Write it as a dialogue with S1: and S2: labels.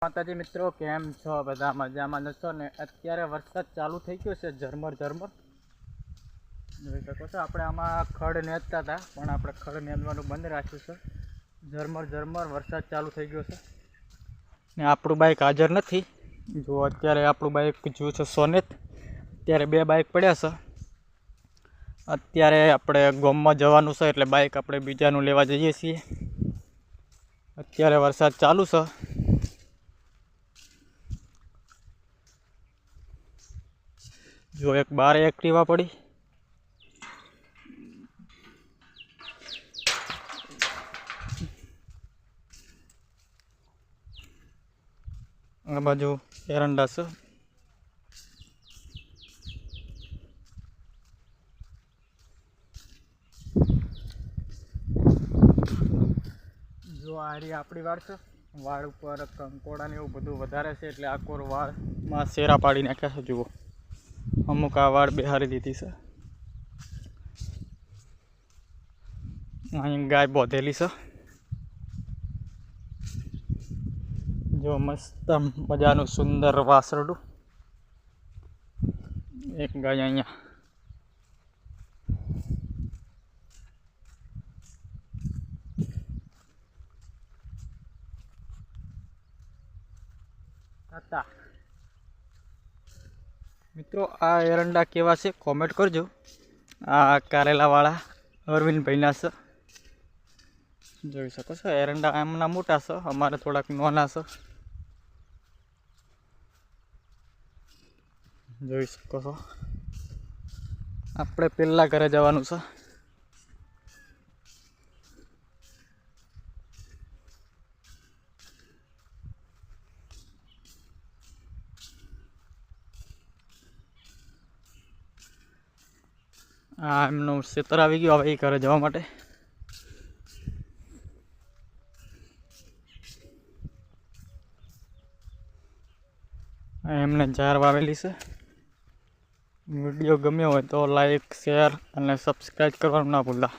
S1: માતાજી મિત્રો, કેમ છો? બધા મજામાં નશો ને? અત્યારે વરસાદ ચાલુ થઈ ગયો છે, ઝરમર ઝરમર જોઈ શકો છો. આપણે આમાં ખડ નેદતા હતા, પણ આપણે ખડ નેદવાનું બંધ રાખ્યું છે. ઝરમર ઝરમર વરસાદ ચાલુ થઈ ગયો છે ને આપણું બાઇક હાજર નથી. જો અત્યારે આપણું બાઇક જો છે સોનેત, અત્યારે 2 બાઇક પડ્યા છે. અત્યારે આપણે ગામમાં જવાનું છે એટલે બાઇક આપણે બીજાનું લેવા જઈએ છીએ. અત્યારે વરસાદ ચાલુ છે. જો એક બાર એક્ટિવા પડી, આ બાજુ એરંડા છે. જો આ રહી આપણી વાળ છે. વાળ ઉપર કંકોડા ને એવું બધું વધારે છે એટલે આકોર વાળમાં શેરા પાડી નાખ્યા છે. જુઓ, અમુક આ વાળ બેહારી દીધી છે. અહીં ગાય બોધેલી છે. જો મસ્ત મજાનું સુંદર વાસરડું, એક ગાય અહીંયા. મિત્રો, આ એરંડા કેવા છે કોમેન્ટ કરજો. આ કારેલાવાળા અરવિંદભાઈના છે. જોઈ શકો છો, એરંડા એમના મોટા છે, અમારે થોડાક નાના છે. જોઈ શકો છો. આપણે પહેલાં ઘરે જવાનું છે. આ એમનું ખેતર આવી ગયું, હવે એ ઘરે જવા માટે. એમને જાર વાવેલી છે. વિડીયો ગમ્યો હોય તો લાઈક, શેર અને સબસ્ક્રાઈબ કરવાનું ના ભૂલતા.